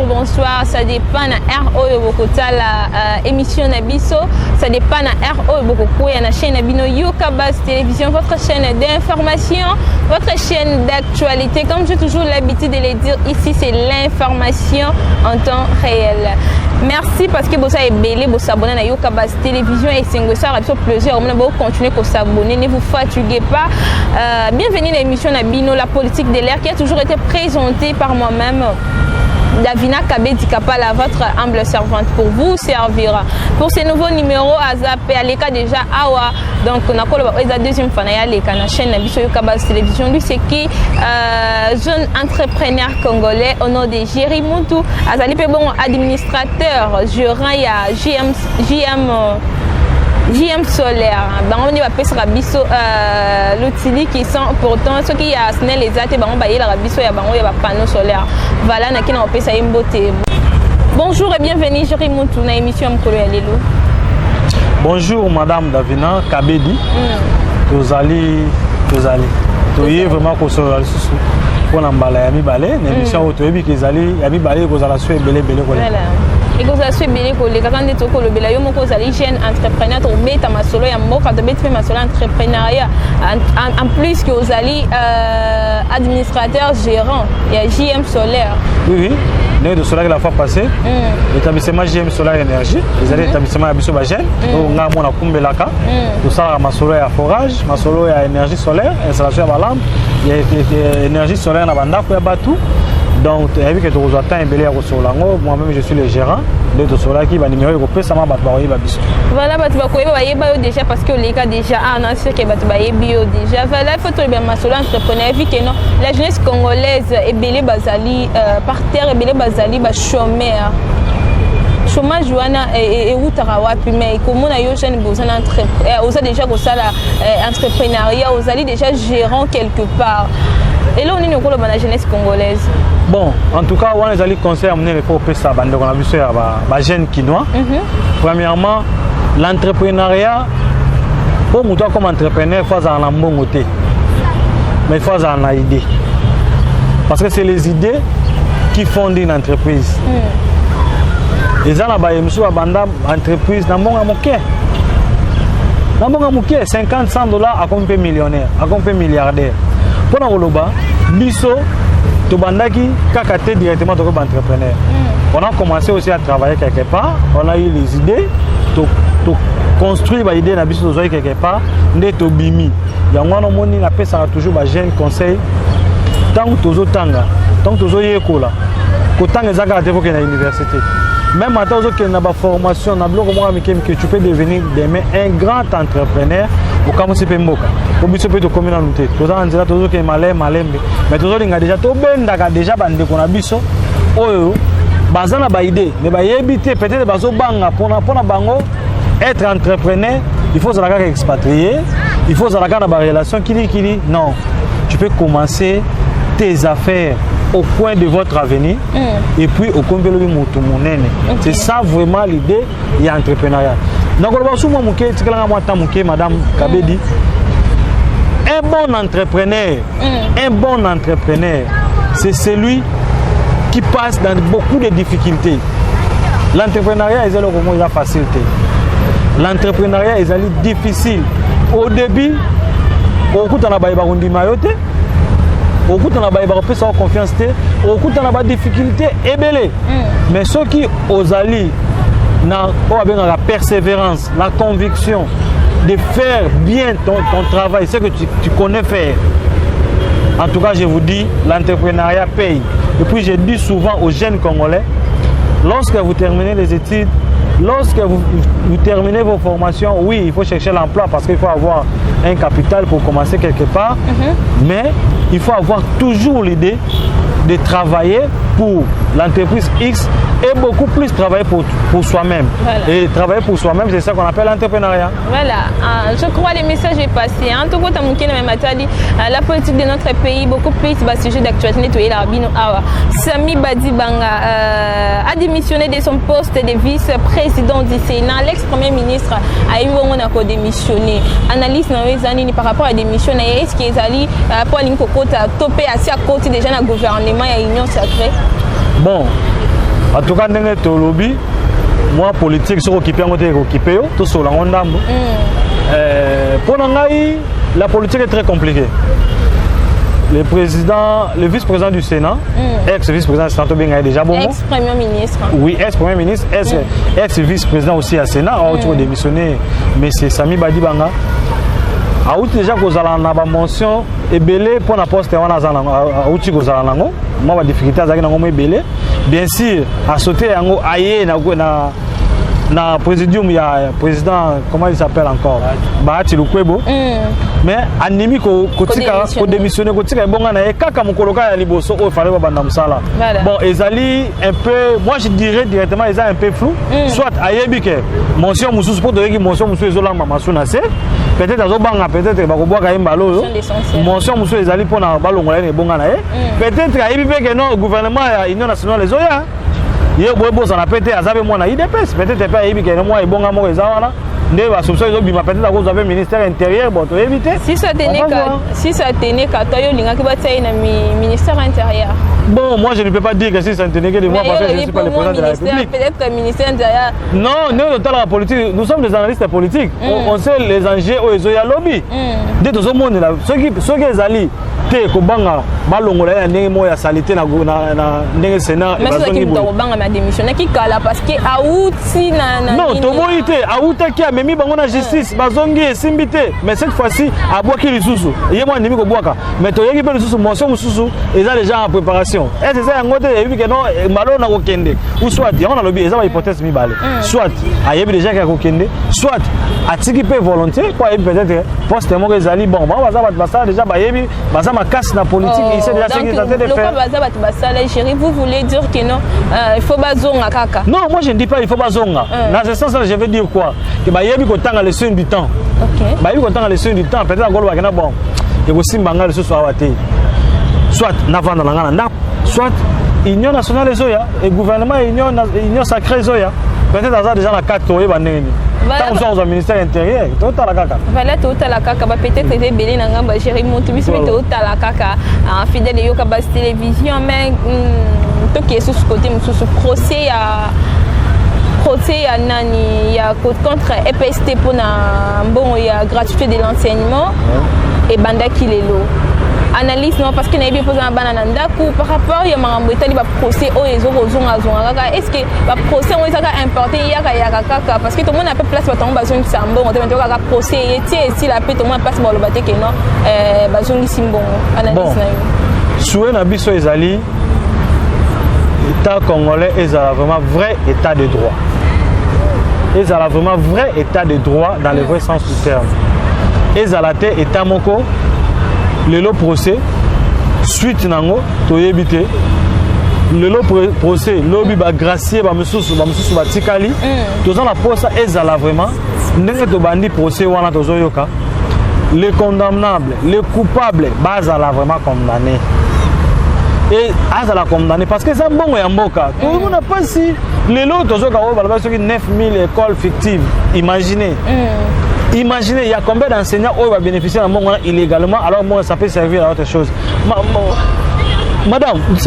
Bonsoir, ça dépend de RO la émission Nabiso, ça dépend de RO beaucoup la chaîne Nabino Yokabas Télévision, votre chaîne d'information, votre chaîne d'actualité. Comme j'ai toujours l'habitude de le dire ici, c'est l'information en temps réel. Merci parce que vous avez belé, vous abonnez à Yokabas Télévision et c'est un plaisir. Vous continuez à s'abonner, ne vous fatiguez pas. Bienvenue à l'émission Nabino, la politique de l'air qui a toujours été présentée par moi-même. Davina Kabedi Kapala, votre humble servante pour vous servira. Pour ces nouveaux numéros, Azap et Aleka déjà Awa. Donc, on a la deuxième fois à la chaîne Nabiso Yokabas Télévision. Lui, c'est qui jeune entrepreneur congolais au nom de Jerry Muntu. Azali Pebon, administrateur, gérant, il y a JM Solaire. On va passer à Bisso l'outil qui sont pourtant ceux qui a snell les athées, on va y la Bisso, il y a panneau solaire. Voilà, on a passé à une beauté. Bonjour et bienvenue, Jerry Muntu, dans l'émission Mkolo ya Lelo. Bonjour Madame Davina Kabedi. Tozali. Toye vraiment ko so sous pour n'embala ya mibale, l'émission autobi qui zali ya mibale ko zala so belé ko. Voilà. Et que ça soit bien que les grands étoiles que le belayo mon cause les jeunes entrepreneurs to beta masolo ya mboka to beta masolo entrepreneuriat en plus que aux ali administrateur gérant il y a JM Solaire. Oui né de solaire la fois passée l'établissement JM Solaire énergie les allez établissement abiso ba jeune on a mona kumbelaka tout ça masolo ya forage masolo ya énergie solaire installation ya lampe il y a énergie solaire na banda ko ya batu. Donc, avec que tu attends un belé à Rosolango, moi-même je suis le gérant de Tosola qui va numéro européen, ça m'a battu. Voilà, tu vas déjà parce que les gars déjà annoncé que tu bio déjà. Voilà, il faut que tu entrepreneur vu que non, la jeunesse congolaise est belé bazali par terre et belé bazali ba chômeur. Chômage et où tu mais comme on a eu jeune besoin d'entreprendre, déjà que ça entrepreneuriat, vous allez déjà gérant quelque part. Et là, on est dans la jeunesse congolaise. Bon, en tout cas, on a les conseils à amener pour ça, on a vu ça, les jeunes quinois. Premièrement, l'entrepreneuriat, pour moi comme entrepreneur, il faut avoir un bon côté. Mais il faut avoir une idée. Parce que c'est les idées qui fondent une entreprise. Et ça, il y a une entreprise dans mon amour. Dans mon amour, 50, 100 dollars à combien millionnaire, à combien milliardaire. Pour nous, biso, tu bandaki kakate directement comme entrepreneur. On a commencé aussi à travailler quelque part. On a eu les idées, tu construis les idées na biso quelque part. Ndé to bimi. Yango na moni na pesa toujours ba jeune conseil. Tant que tozo tanga, tant que tozo yekola. Ko tanga zaka te na université. Même maintenant que na ba formation na bloc moi que tu peux devenir demain un grand entrepreneur. Au Kamusi Pemboka, au biso peut te communauté. Tous en disant toujours que malembe, mais toujours il y a déjà tout ben daga déjà bande qu'on a biso. Oh, bazana ba idée, mais ba yebité peut-être bazo banga pour na bango être entrepreneur, il faut zalaka expatrié, il faut zalaka na ba relation kili non. Tu peux commencer tes affaires au coin de votre avenir et puis au coin de l'autre monene. C'est ça vraiment l'idée et entrepreneuriat. Donc, Madame Kabedi, un bon entrepreneur, c'est celui qui passe dans beaucoup de difficultés. L'entrepreneuriat est la facilité. L'entrepreneuriat est difficile. Au début, on a confiance, on a des difficultés et belé. Mais ceux qui osent aller la persévérance, la conviction de faire bien ton travail, ce que tu connais faire. En tout cas, je vous dis, l'entrepreneuriat paye. Et puis, je dis souvent aux jeunes Congolais, lorsque vous terminez les études, lorsque vous terminez vos formations, oui, il faut chercher l'emploi parce qu'il faut avoir un capital pour commencer quelque part. Mais il faut avoir toujours l'idée de travailler pour l'entreprise X et beaucoup plus travailler pour soi-même. Voilà. Et travailler pour soi-même, c'est ça qu'on appelle l'entrepreneuriat. Voilà, je crois que le message est passé. En tout cas, la politique de notre pays, beaucoup plus de sujet d'actualité. Sami Badibanga a démissionné de son poste de vice-président du Sénat. L'ex-premier ministre a démissionné. Analyse par rapport à la démission, est-ce qu'il est pour topé assez à côté déjà dans le gouvernement et l'Union sacrée? Bon, en tout cas, dans le lobby, moi, politique, je suis occupé, tout sur la Rondambo. Pour nous, la politique est très compliquée. Le vice-président du Sénat, ex-vice-président du Sénat, déjà bon. Ex-premier ministre. Oui, ex-premier ministre, ex-vice-président aussi à Sénat, a démissionné, M. Sami Badibanga. A outi déjà que vous avez une mention et belé pour la poste a outi que vous avez moi la difficulté à zaga belé bien sûr à sauter yango aye na présidium il y a président comment il s'appelle encore Bahati Lukwebo mais animi ko démissionner ko tika bonga na kaka mukoloka ya liboso o fallait banda musala bon ezali un peu moi je dirais directement ils ont un peu flou soit ayebi que mention mususu pour donner mention mususu ezolamba masuna c'est peut-être azobanga peut-être bakobwaka yembalo mention mususu ezali pona balongola ne bonga na peut-être ayebi pe que non gouvernement ya union nationale les oya ye bobo ça na pété azabe moi na IDPS peut-être pas ayebi que moi ebonga mo ezawana ndé ba soupçon ezobima peut-être ako zabe ministère intérieur bon to éviter si ça tenait ka toyo linga ki batai na ministère intérieur. Bon, moi je ne peux pas dire que si ça tenait que de moi parce que je ne suis pas le président de la République. Peut-être ministère intérieur. Non, nous dans la politique, nous sommes des analystes politiques. On sait les enjeux au Ezoya lobby. Dès tout ce monde là, ceux qui ezali te ko banga balongola ya ndenge mo ya salité na ndenge Sénat et bazongi bo. Mais ceux qui banga ma démissionner qui kala parce que auti na non, to boité, auta ki amemi bango na justice, bazongi esimbité, mais cette fois-ci a boaki lisusu. Yemo ndimi ko boaka. Mais to yeki pe lisusu mention mususu, eza déjà en préparation. Est-ce que ça ngote yebi que non malo na ko kende ou soit on a lobby eza ba hypothèse mi balé. Soit ayebi déjà ka ko kende, soit atiki pe volonté quoi peut-être poste mo ezali bon, ba ça déjà ba yebi ba ma casse na politique il sait déjà ce qu'il est en train de faire. Vous voulez dire que non il faut bazonga kaka. Non, moi je ne dis pas il faut bazonga. Dans ce sens là je veux dire quoi que ba yebi ko tanga les soins du temps. OK. Ba yebi ko tanga les soins du temps peut-être ngolo ba kana bon. Et aussi mbanga le so awate. Soit navanda ngana ndap, soit union nationale ezoya et gouvernement union sacrée ezoya. Peut-être ça déjà la carte toye baneni. Tant que au ministère intérieur, tout à la kaka. Voilà tout à la kaka, peut-être que belé na ngamba gérer montibis mais tout à la kaka en fidèle yo ka bas télévision mais to qui est sous côté sous procès à nani il y a contre EPST pour na bon il y a gratuité de l'enseignement et banda kilelo. Analyse non parce que na bien posé un banana ndaku par rapport il y a mambo etali ba procès o ezorozonga zonga est-ce que ba procès on ezaka importé yaka kaka parce que tout le monde a pas place ba tomba zongi sambo on te ka procès etie si la paix tout le monde passe ba lobate que non ba zongi simbo analyse na yo soué na biso ezali état congolais ezala vraiment vrai état de droit ezala vraiment vrai état de droit dans le vrai sens du terme ezala te état moko le procès suite nango toyebite le procès lobby ba gracier ba mususu ba tikali toza na posa ezala vraiment ndenge to bandi procès wana tozoyoka les condamnables les coupables bazala vraiment condamné et azala condamné parce que ça bongo ya mboka tout le monde a pas si lelo tozoka o balaba soki 9000 écoles fictives imaginez. Imaginez, il y a combien d'enseignants qui vont bénéficier d'un moment illégalement, alors moi ça peut servir à autre chose. Madame, tu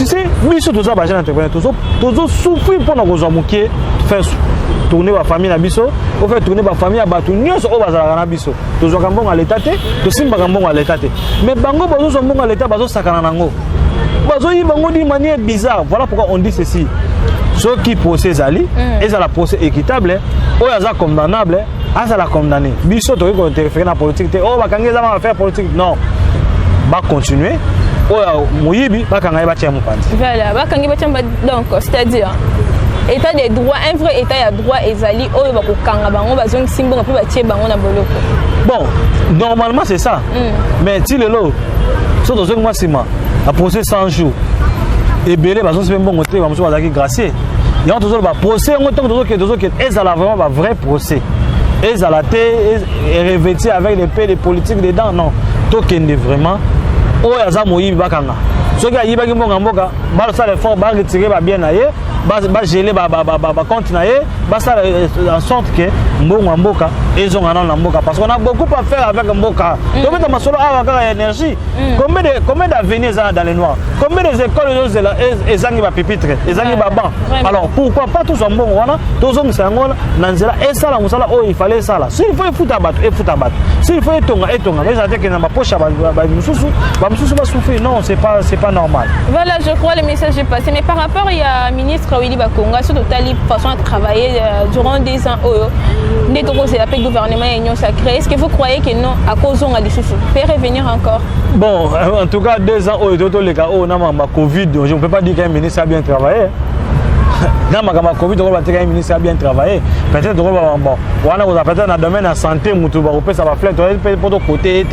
sais, nous sommes tous les entrepreneurs, tous souffrir pour nous faire tourner la famille à biso, ou faire tourner la famille à Batou, nous sommes au bazar à biso. Tous les gens à l'état, tous les gens à l'état. Mais bango bazo sont bons à l'état, bazo sakana nango. Bazo y bango d'une manière bizarre. Voilà pourquoi on dit ceci. Ceux qui procèdent ali, ils ont la procès équitable, ou ils sont condamnables. Ah, ça l'a condamné. Biso, tu veux qu'on interfère dans la politique. Oh, bah, quand ils ont affaire politique, non. va continuer. Moyibi, va quand même battre mon pandi. Voilà, va quand même battre donc, c'est-à-dire, état des droits, un vrai état de droit, ezali, oh, va kanga bango, va zong simbo, va battre bango na boloko. Bon, normalement c'est ça. Mais si le lot, sur dans un mois c'est ma, à procès 100 jours, et belé, va se bon côté, va me faire gracier. Il y a toujours un procès, on entend toujours que ils ont vraiment un vrai procès. Ils ont la tête, et revêtis avec les paix, les politiques dedans, non. Token de vraiment. Oh, il y a ça, Moïse Bakanga. Ceux qui ont dit que les gens fort, ils retirer bien, ils geler les comptes, ils en sorte que Mboka, ils ont un Mboka. Parce qu'on a beaucoup à faire avec Mboka. Donc, on a solo énergie. Combien d'avenirs dans les noirs? Combien d'écoles ils ont pupitre? Ils ont banc. Alors, pourquoi pas tous en bon? Tous en Sangon, Nanzela, et ça, il fallait ça. S'il faut foutre à battre, et foutre à battre. S'il faut étonner, mais ça veut dire que dans ma poche, non, c'est pas normal. Voilà, je crois le message est passé. Mais par rapport il y a ministre Willy Bakonga sur totale façon de travailler durant des ans c'est la paix gouvernement et union sacrée. Est-ce que vous croyez que non à cause on a des sous peut revenir encore? Bon, en tout cas 2 ans les gars on a Covid, je ne peux pas dire qu'un ministre a bien travaillé. Dans ma Covid, le ministre a bien travaillé. Peut-être bon, on a peut-être dans le domaine de la santé, ça va faire pour le côté,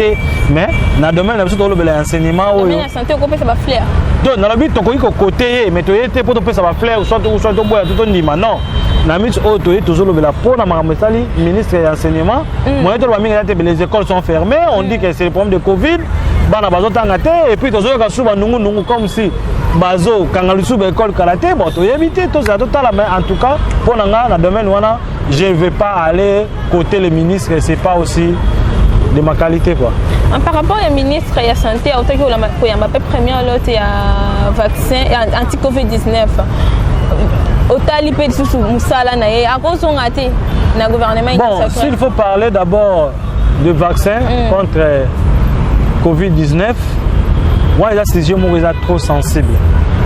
mais dans le domaine de l'enseignement, dans le domaine de la santé, ça va faire. Donc, dans le but, tu as côté, mais tu as pour ça va faire, soit tu bois, tout le monde. Non, la mise au toujours le pour le ministre de l'enseignement. Les écoles sont fermées, on dit que c'est le problème de Covid. Et puis, tu as comme si Bazo, quand on a l'école karaté, bon, tu éviter tout ça. Mais en tout cas, pour le domaine, je ne vais pas aller côté le ministre, ce n'est pas aussi de ma qualité. Quoi. Par rapport au ministre de la Santé, il y a ma première lot, il y a vaccin anti-Covid-19. Bon, s'il faut parler d'abord de vaccin contre Covid-19, moi, les décisions sont trop sensibles.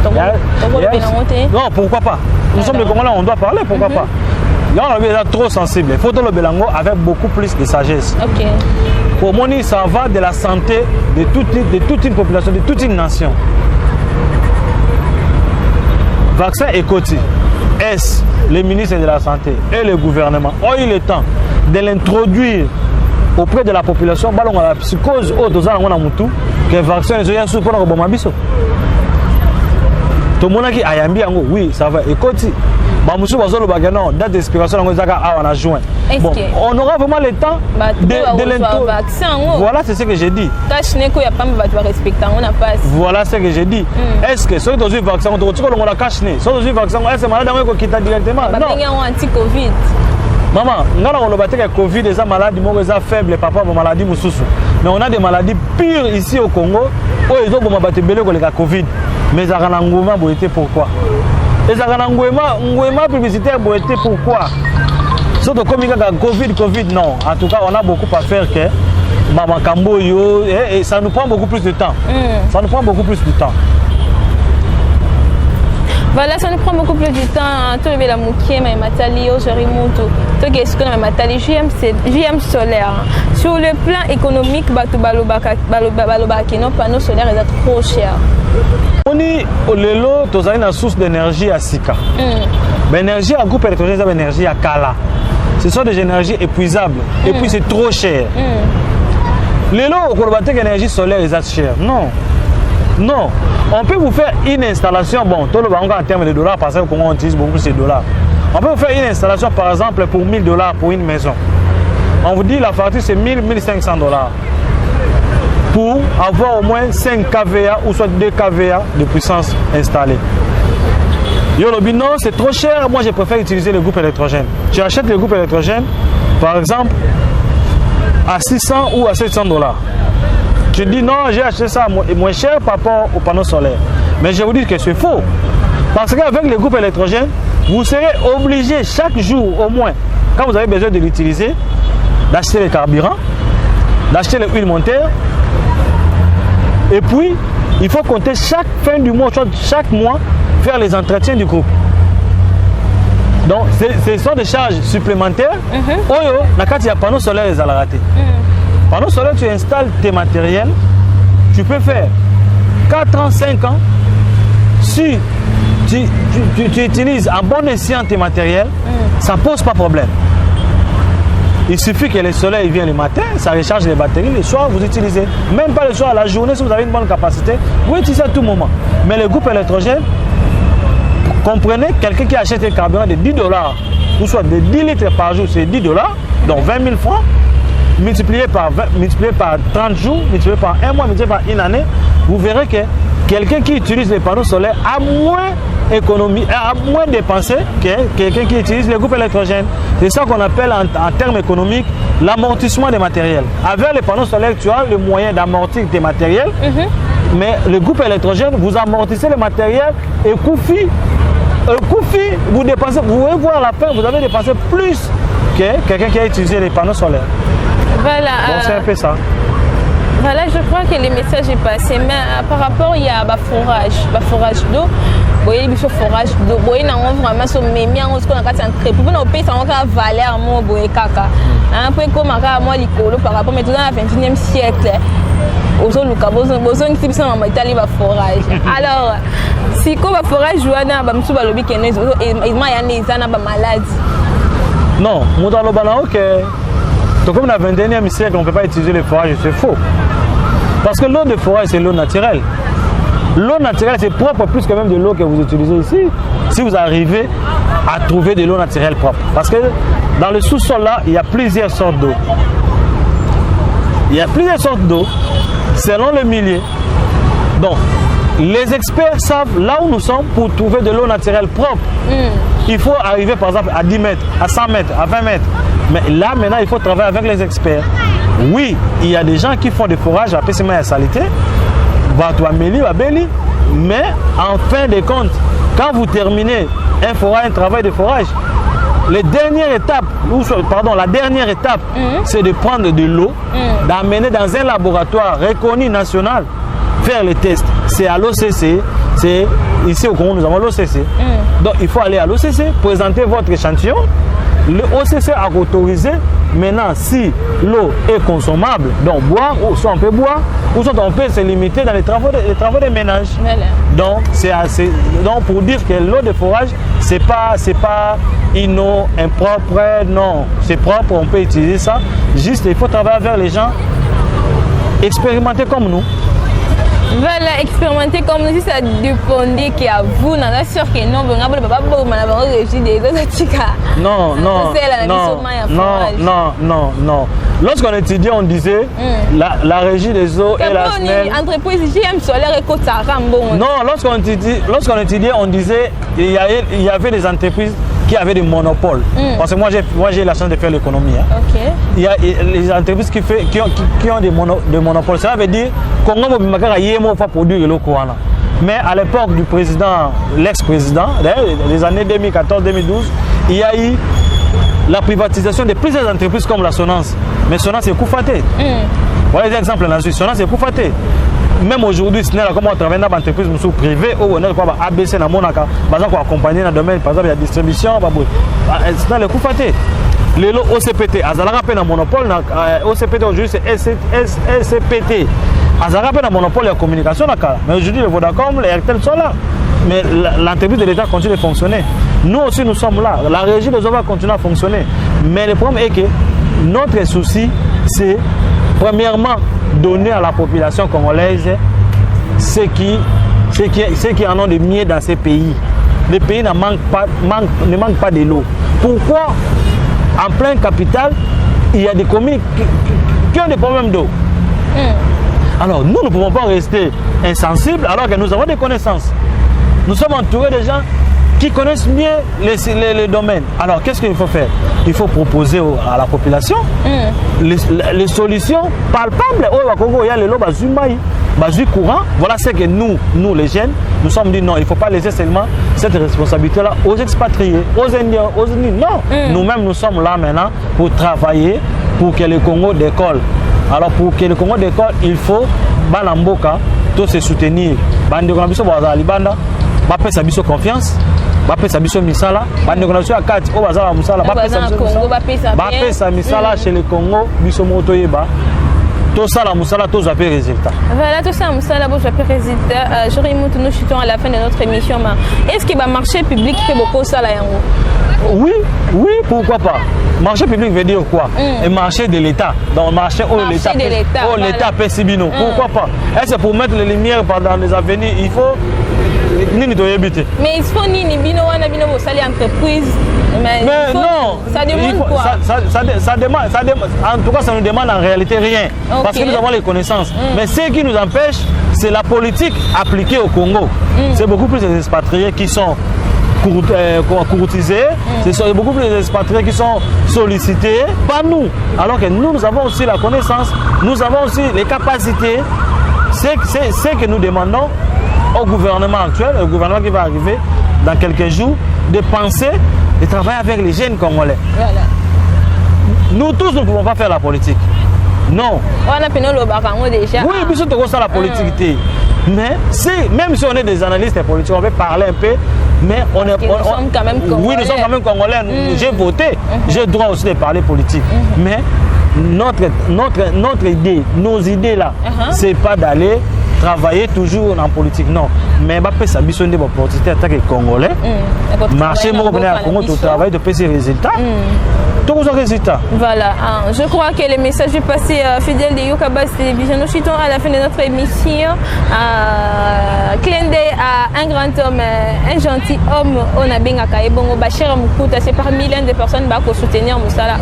Non, pourquoi pas? Nous sommes les Congolais, on doit parler, pourquoi pas? Là, on est trop sensible. Il faut le Belango avec beaucoup plus de sagesse. Okay. Pour moi, ça va de la santé de toute une population, de toute une nation. Vaccin et Koti. Est-ce le ministre de la Santé et le gouvernement ont eu le temps de l'introduire auprès de la population, on a la psychose que le vaccin est un support pour le biso. Tout le monde qui a dit oui, ça va. Écoute, date d'expiration, on a juin. Bon, on aura vraiment le temps de l'introduire. Voilà, c'est ce que j'ai dit. Voilà ce que j'ai dit. Est-ce que ceux qui ont eu le vaccin, on a caché? Ceux qui ont eu le vaccin, est-ce que malade qui quitte directement? Non. Anti-Covid. Maman, nous avons le Covid, des maladies faibles, papa, des maladies moussousou. Mais on a des maladies pires ici au Congo. Où ils ont le Covid. Mais ça a un engouement pourquoi? Et ça a un engouement publicitaire pourquoi? Surtout comme il y a Covid, non. En tout cas, on a beaucoup à faire que Maman Kamboyo, et ça nous prend beaucoup plus de temps. Ça nous prend beaucoup plus de temps. Voilà, ça nous prend beaucoup plus de temps. Tout le monde a mouqué, mais matali, aujourd'hui, tout. Tout ce qu'on a matali, JM solaire. Sur le plan économique, nos panneaux solaires sont trop chers. On est une source d'énergie à Sika. L'énergie à groupe électrogène, c'est l'énergie à Kala. Ce sont des énergies épuisables. Et puis c'est trop cher. Les lots, on va dire que l'énergie solaire est chère. Non. Non. On peut vous faire une installation, bon, tout le monde en termes de dollars, parce qu'on utilise beaucoup plus de dollars. On peut vous faire une installation, par exemple, pour 1000 $ pour une maison. On vous dit la facture, c'est 1500 $. Pour avoir au moins 5 kVA ou soit 2 kVA de puissance installée. Non, c'est trop cher, moi je préfère utiliser le groupe électrogène. Tu achètes le groupe électrogène, par exemple, à 600 ou à 700 $. Tu dis non, j'ai acheté ça moins cher par rapport aux panneaux solaires. Mais je vous dis que c'est faux. Parce qu'avec le groupe électrogène, vous serez obligé chaque jour au moins, quand vous avez besoin de l'utiliser, d'acheter le carburant, d'acheter l'huile montée. Et puis, il faut compter chaque fin du mois, chaque mois, faire les entretiens du groupe. Donc, ce sont des charges supplémentaires. Quand il y a panneaux solaires, ils allaient rater. Panneaux solaires, tu installes tes matériels tu peux faire 4 ans, 5 ans. Si tu utilises en bon escient tes matériels, ça ne pose pas de problème. Il suffit que le soleil vienne le matin, ça recharge les batteries, le soir vous utilisez. Même pas le soir, la journée, si vous avez une bonne capacité, vous utilisez à tout moment. Mais le groupe électrogène, comprenez, quelqu'un qui achète un carburant de $10, ou soit de 10 litres par jour, c'est $10, donc 20 000 francs, multiplié par 30 jours, multiplié par un mois, multiplié par une année, vous verrez que quelqu'un qui utilise les panneaux solaires a moins dépensé que quelqu'un qui utilise les groupes électrogènes. C'est ça qu'on appelle en termes économiques l'amortissement des matériels. Avec les panneaux solaires, tu as le moyen d'amortir tes matériels, mais le groupe électrogène, vous amortissez le matériel et coût-fi, vous dépensez, vous pouvez voir à la fin, vous avez dépensé plus que quelqu'un qui a utilisé les panneaux solaires. Voilà. Donc c'est un peu ça. Voilà, je crois que le message est passé. Mais par rapport, il y a forage d'eau. Boye biso forage d'eau. Boye na on vraiment so memi en ce qu'on a quatre entrées. Pour nous payer ça on a valeur mo boye kaka. Un peu comme aka moi likolo par rapport mais tout dans le 21e siècle. Ozo luka bozo ngi bisa mama Italie ba forage. Alors, si ko ba forage wana ba mtu ba lobi kenezo et ma ya nezana ba maladie. Non, moi dans le banao que donc comme dans le 21e siècle, on ne peut pas utiliser les forages, c'est faux. Parce que l'eau de forage, c'est l'eau naturelle. L'eau naturelle, c'est propre plus que même de l'eau que vous utilisez ici. Si vous arrivez à trouver de l'eau naturelle propre. Parce que dans le sous-sol là, il y a plusieurs sortes d'eau. Il y a plusieurs sortes d'eau selon le milieu. Donc, les experts savent là où nous sommes pour trouver de l'eau naturelle propre. Il faut arriver par exemple à 10 mètres, à 100 mètres, à 20 mètres. Mais là, maintenant, il faut travailler avec les experts. Oui, il y a des gens qui font des forages à PCMA et à Salité, mais en fin de compte, quand vous terminez un travail de forage, la dernière étape, c'est de prendre de l'eau, d'amener dans un laboratoire reconnu national, faire les tests. C'est à l'OCC, c'est ici au Congo, nous avons l'OCC. Donc il faut aller à l'OCC, présenter votre échantillon. Le OCC a autorisé maintenant si l'eau est consommable, donc boire, ou soit on peut boire, ou soit on peut se limiter dans les travaux de ménage. Voilà. Donc c'est assez. Donc pour dire que l'eau de forage, c'est pas une eau impropre, non, c'est propre, on peut utiliser ça. Juste il faut travailler avec les gens expérimenter comme nous. Voilà, expérimenter comme si ça dépendait qu'à vous, non, sûr que non, vous n'avez pas réussi des autres. Non. Lorsqu'on étudiait, on disait la régie des eaux et la SNEL. Entreprise GM solaire et côte non, lorsqu'on étudiait, on disait il y avait des entreprises qui avaient des monopoles. Parce que moi j'ai la chance de faire l'économie. Hein. Okay. Il y a les entreprises qui ont des monopoles. Cela veut dire qu'on va produire le courant. Mais à l'époque du président, l'ex-président, les années 2014-2012, il y a eu la privatisation de plusieurs entreprises comme la Sonance. Mais Sonance est Koufaté. Voilà des exemples là-dessus. Sonance est Koufaté. Même aujourd'hui, comme on travaille dans une entreprise privée, on a ABC dans mon cas, on accompagner dans le domaine, par exemple, il y a distribution, c'est dans le Koufaté. Le OCPT, Azala rappelle un monopole, OCPT aujourd'hui c'est SCPT. Azala rappelle un monopole de communication, mais aujourd'hui le Vodacom, les RTL sont là. Mais l'entreprise de l'État continue de fonctionner. Nous aussi nous sommes là. La régie des eaux va continuer à fonctionner. Mais le problème est que notre souci, c'est premièrement donner à la population congolaise ce qui en ont de mieux dans ces pays. Les pays ne manquent pas de l'eau. Pourquoi en plein capital, il y a des communes qui ont des problèmes d'eau? Alors nous ne pouvons pas rester insensibles alors que nous avons des connaissances. Nous sommes entourés de gens qui connaissent mieux les domaines. Alors qu'est-ce qu'il faut faire? Il faut proposer à la population les solutions palpables. Il y a le lot courant. Voilà ce que nous les jeunes, nous sommes dit non, il ne faut pas laisser seulement cette responsabilité-là aux expatriés, aux Indiens, aux Unis. Non, nous-mêmes nous sommes là maintenant pour travailler pour que le Congo décolle. Alors pour que le Congo décolle, il faut Banamboka, tous se soutenir. Confiance. Misala, chez le Congo, tout ça la moussala tous appellent résultat. Voilà, tout ça moussala vous appellez résultat. J'aurais nous chutons à la fin de notre émission. Est-ce que le marché public fait beaucoup ça là? Oui, pourquoi pas. Marché public veut dire quoi? Et marché de l'État. Donc marché où l'État paie Sibino. Pourquoi pas? Est-ce pour mettre les lumières pendant les avenirs, il faut ni doit habiter. Mais il faut ni bino wana bino bo sali entreprise. Mais non, ça demande quoi? Ça demande, en tout cas ça ne demande en réalité rien. Okay. Parce que nous avons les connaissances. Mais ce qui nous empêche, c'est la politique appliquée au Congo. C'est beaucoup plus les expatriés qui sont courtisés, c'est beaucoup plus les expatriés qui sont sollicités, pas nous. Alors que nous avons aussi la connaissance, nous avons aussi les capacités. C'est que nous demandons au gouvernement actuel, au gouvernement qui va arriver dans quelques jours, de penser, de travailler avec les jeunes Congolais. Voilà. Nous tous, nous ne pouvons pas faire la politique. Non. On a déjà. Oui, puis surtout ça la politique. Mais même si on est des analystes politiques, on peut parler un peu, mais on est... Nous sommes quand même Congolais. Oui, nous sommes quand même Congolais. J'ai voté, j'ai le droit aussi de parler politique. Mais notre idée, nos idées là, c'est pas d'aller travailler toujours en politique, non. Mais ça besoin de l'opportunité en tant que Congolais. Marcher, moi, au Congo, tu travailles de ces résultats. Tous les résultats. Voilà. Je crois que le message est passé fidèle de Yokabas Télévision. Nous chutons à la fin de notre émission. Clin d'œil à un grand homme, un gentil homme. On a bien à Kaibongo, Bachir Moukouta. C'est parmi l'un des personnes qui soutenir Moussala.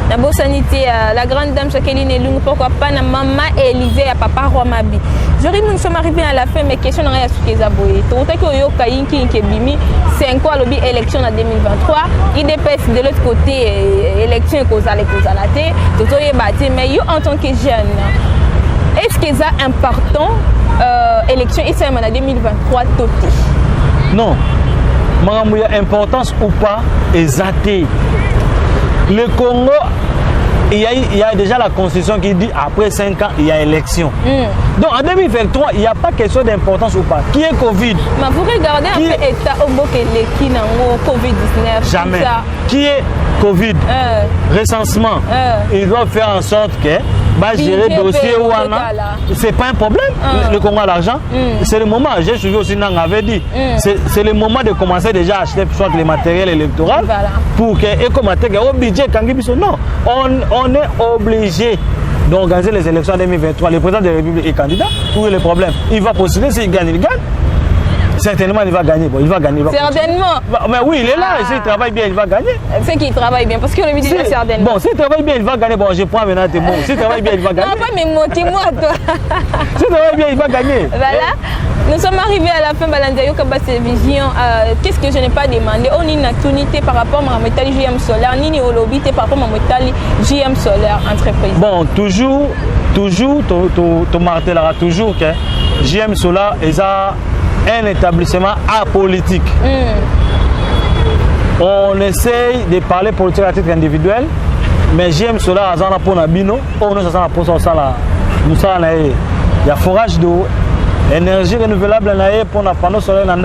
La bonne sanité, la grande dame Jacqueline Elung, pourquoi pas na maman Élisée à papa Rwamabi. Nous sommes arrivés à la fin, mais question n'a rien à ce qu'ils aboyent. Tout à coup, c'est quoi l'élection en 2023? IDPS de l'autre côté, élection cause à la tête. Tout mais en tant que jeune, est-ce que c'est important élection ici en 2023 tout? Non. Il y a importance ou pas exacté. Le Congo. Il y a déjà la constitution qui dit après 5 ans, il y a élection. Donc en 2023, il n'y a pas question d'importance ou pas. Qui est Covid? Mais vous regardez un peu l'État au qui n'a Covid-19. Jamais. Qui est Covid? Recensement. Ils doivent faire en sorte que gérer le dossier ou c'est pas un problème. Le Congo a l'argent. C'est le moment, j'ai suivi aussi Nang avait dit, c'est le moment de commencer déjà à acheter soit les matériels électoraux pour que au budget non, on est obligé d'organiser les élections en 2023. Le président de la République est candidat. Où est le problème? Il va postuler, s'il gagne, il gagne. Certainement, il va gagner. Bon, il va gagner. Certainement. Mais oui, il est là. S'il travaille bien, il va gagner. C'est qu'il travaille bien. Parce que le midi, c'est certainement. Bon, s'il travaille bien, il va gagner. Bon, je prends maintenant tes mots. S'il travaille bien, il va gagner. Non, pas mes mots, tes mots, toi. S'il travaille bien, il va gagner. Voilà. Nous sommes arrivés à la fin de la Yokabas Télévision. Qu'est-ce que je n'ai pas demandé? On a une activité par rapport à ma métal JM Solaire. Ni au lobby par rapport à ma métal JM Solaire entreprise. Bon, toujours, tu martèleras toujours que JM Solaire est un établissement apolitique. On essaye de parler politique à titre individuel, mais JM Solaire a un peu bino, on a un peu il y a forage d'eau, énergie renouvelable pour les panneaux solaires dans le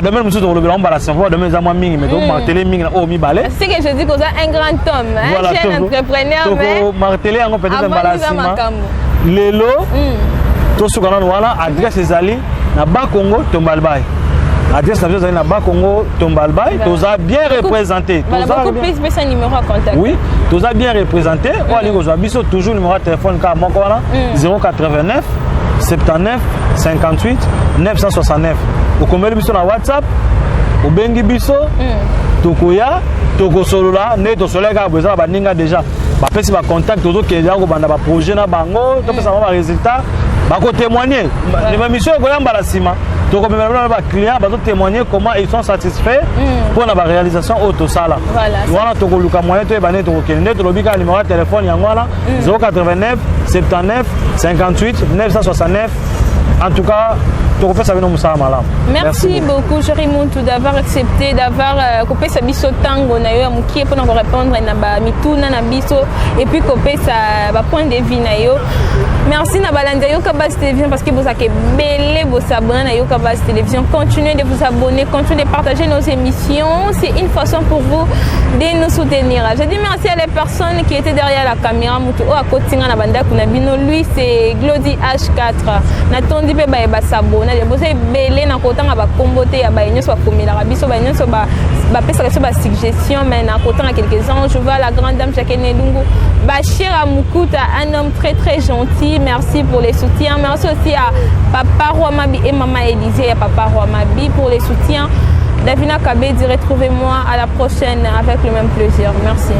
demain, nous sommes dans la cerveau, demain, nous avons mis, mais nous marteler ming au mi balai. C'est que je dis que c'est un grand homme, un jeune entrepreneur. Donc, marteler en peut-être un balassement. Les lots, tout ce qu'on a, voilà, adresse les alliés, na bas Congo, Tombalbaï. Adresse na bas Congo, Tombalbaï, tous a bien représenté. Voilà, beaucoup plus, mais c'est un numéro à contacter. Oui, tous a bien représenté. On a dit toujours numéro de téléphone, 089 79 58 969. Vous pouvez sur la WhatsApp, au Bengi Biso, Tokoya, Toko Solola, Neto Solega, vous avez déjà. Après, si vous contactez tous qui ont un projet, vous avez un résultat, vous témoigner. Les missions sont dans ciment. Donc, les clients vont témoigner comment ils sont satisfaits pour la réalisation autosala. Voilà, tu as moyen de le numéro de téléphone 089 79 58 969. En tout cas, Donc, ça veut nous ça malam. Merci beaucoup, Jerry Muntu, d'avoir accepté, d'avoir coupé sa biso tango na yo mukie pour nous répondre na ba mituna na biso et puis coupé sa ba point de vue na yo. Merci na balanda yo Kabas Télévision parce que vous avez belé vos abonnés na yo Kabas Télévision. Continuez de vous abonner, continuez de partager nos émissions. C'est une façon pour vous de nous soutenir. Je dis merci à les personnes qui étaient derrière la caméra. Mutu o akotinga na banda kuna bino. Lui c'est Glody H4. Natondi pe ba s'abonner. Vous avez belé na kotanga ba kombote ya ba nyonso ba komela biso ba nyonso ba pesa so ba suggestion mais na kotanga quelques-uns. Je vois la grande dame Jacqueline Lungu. Bachir Amukuta, un homme très très gentil. Merci pour les soutiens. Merci aussi à Papa Rwamabi et Maman Élisée et Papa Rwamabi pour les soutiens. Davina Kabedi, retrouvez-moi à la prochaine avec le même plaisir. Merci.